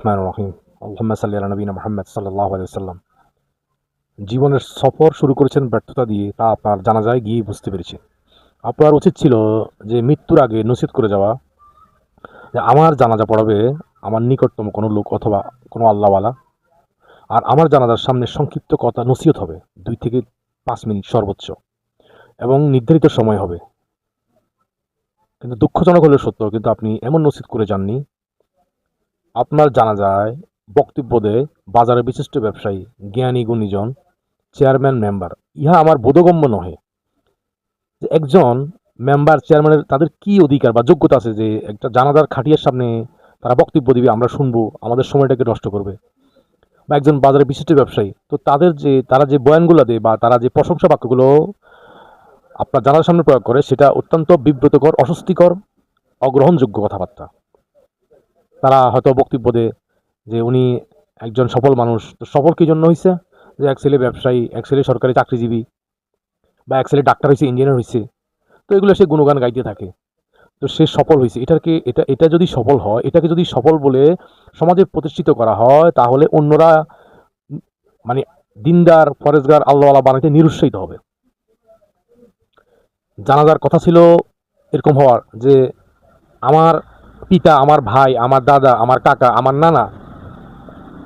রহমানির রহিম। আল্লাহুম্মা সাল্লি আলা নবিয়িনা মুহাম্মদ সাল্লাল্লাহু আলাইহি ওয়াসাল্লাম। জীবনের সফর শুরু করেছেন ব্যর্থতা দিয়ে, তা আপনার জানাজায় গিয়ে বুঝতে পেরেছি। আপনার উচিত ছিল যে মৃত্যুর আগে নসিহত করে যাওয়া যে আমার জানাজা পড়াবে আমার নিকটতম কোনো লোক অথবা কোনো আল্লাহওয়ালা। আর আমার জানাজার সামনে সংক্ষিপ্ত কথা নসিহত হবে 2 থেকে 5 মিনিট সর্বোচ্চ, এবং নির্ধারিত সময় হবে। কিন্তু দুঃখজনক হলেও সত্য, কিন্তু আপনি এমন নসিহত করে যাননি। আপনার জানাজায় বক্তব্য দেয় বাজারের বিশিষ্ট ব্যবসায়ী, জ্ঞানী গুণীজন, চেয়ারম্যান, মেম্বার। ইহা আমার বোধগম্য নহে যে একজন মেম্বার, চেয়ারম্যানের তাদের কি অধিকার বা যোগ্যতা আছে যে একটা জানাজার খাটিয়ার সামনে তারা বক্তব্য দিবে, আমরা শুনবো, আমাদের সময়টাকে নষ্ট করবে। বা একজন বাজারের বিশিষ্ট ব্যবসায়ী, তো তারা যে বয়ানগুলো দেয় বা তারা যে প্রশংসা বাক্যগুলো আপনার জানাজার সামনে প্রয়োগ করে, সেটা অত্যন্ত বিব্রতকর, অস্বস্তিকর, অগ্রহণযোগ্য কথাবার্তা। তারা হয়তো বক্তব্য দেয় যে উনি একজন সফল মানুষ। তো সফল কি জন্য হইছে? যে এক ছেলে ব্যবসায়ী, এক ছেলে সরকারি চাকরিজীবী, বা এক ছেলে ডাক্তার হইছে, ইঞ্জিনিয়ার হইছে। তো এগুলো সে গুণগান গাইতে থাকে। তো সে সফল হইছে। এটা যদি সফল হয়, এটাকে যদি সফল বলে সমাজে প্রতিষ্ঠিত করা হয়, তাহলে অন্যরা মানে দিনদার, ফরেজগার, আল্লাহওয়ালা বানাইতে নিরুৎসাহিত হবে। জানাজার কথা ছিল এরকম হওয়ার যে আমার পিতা, আমার ভাই, আমার দাদা, আমার কাকা, আমার নানা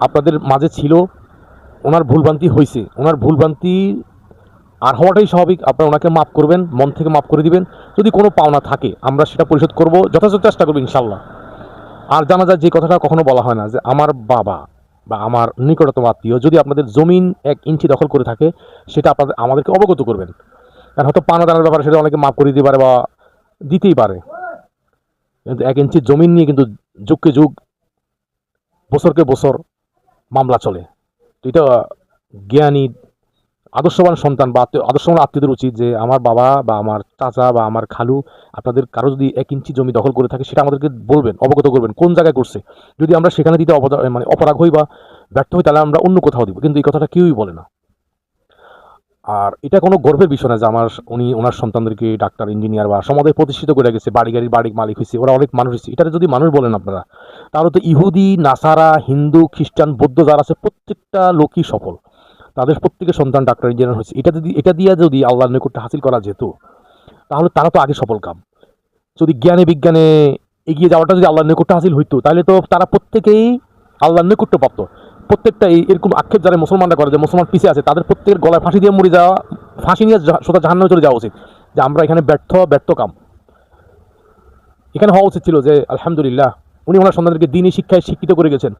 আপনাদের মাঝে ছিল, ওনার ভুলভ্রান্তি হইছে। ওনার ভুলভ্রান্তি আর হওয়াটাই স্বাভাবিক। আপনারা ওনাকে মাফ করবেন, মন থেকে মাফ করে দিবেন। যদি কোনো পাওনা থাকে আমরা সেটা পরিশোধ করব, যথাযথ চেষ্টা করবো ইনশাল্লাহ। আর জানা যায় যে কথাটা কখনো বলা হয় না যে আমার বাবা বা আমার নিকটতম আত্মীয় যদি আপনাদের জমিন 1 ইঞ্চি দখল করে থাকে, সেটা আমাদেরকে অবগত করবেন। কারণ হয়তো পাওনা দানার ব্যাপারে সেটা অনেকে মাফ করে দিতে পারে বা দিতেই পারে, কিন্তু 1 ইঞ্চি জমিন নিয়ে কিন্তু যুগকে যুগ, বছরকে বছর মামলা চলে। তো এটা জ্ঞানী, আদর্শবান সন্তান বা আদর্শবান আত্মীয়দের উচিত যে আমার বাবা বা আমার চাচা বা আমার খালু আপনাদের কারো যদি 1 ইঞ্চি জমি দখল করে থাকে, সেটা আমাদেরকে বলবেন, অবগত করবেন কোন জায়গায় করছে। যদি আমরা সেখানে দিতে অপরাগ হই বা ব্যর্থ হই, তাহলে আমরা অন্য কোথাও দিব। কিন্তু এই কথাটা কেউই বলে না। আর এটা কোনো গর্বের বিষয় না যে উনি ওনার সন্তানদেরকে ডাক্তার, ইঞ্জিনিয়ার বা সমাজে প্রতিষ্ঠিত করে গেছে, বাড়ি গাড়ির মালিক হয়েছে, ওরা অনেক মানুষ হয়েছে। এটা যদি মানুষ বলেন আপনারা, তাহলে তো ইহুদি, নাসারা, হিন্দু, খ্রিস্টান, বৌদ্ধ যারা আছে প্রত্যেকটা লোকই সফল। তাদের প্রত্যেকের সন্তান ডাক্তার, ইঞ্জিনিয়ার হয়েছে। এটা দিয়ে যদি আল্লাহর নৈকট্য হাসিল করা যেত, তাহলে তারা তো আগে সফল কাম। যদি জ্ঞানে বিজ্ঞানে এগিয়ে যাওয়াটা যদি আল্লাহর নৈকট্য হাসিল হইতো, তাহলে তো তারা প্রত্যেকেই আল্লাহর নৈকট্য প্রাপ্ত। প্রত্যেকটা এরকম আক্ষেপ যারা মুসলমানরা করে যে মুসলমান পিছিয়ে আছে, তাদের প্রত্যেকের গলায় ফাঁসি দিয়ে মরে যাওয়া, ফাঁসি নিয়ে সোজা জাহান্নামে চলে যাওয়া উচিত। যে আমরা এখানে ব্যর্থ কাম। এখানে হওয়া উচিত ছিল যে আলহামদুলিল্লাহ উনি ওনার সন্তানদেরকে দ্বীনি শিক্ষায় শিক্ষিত করে গেছেন।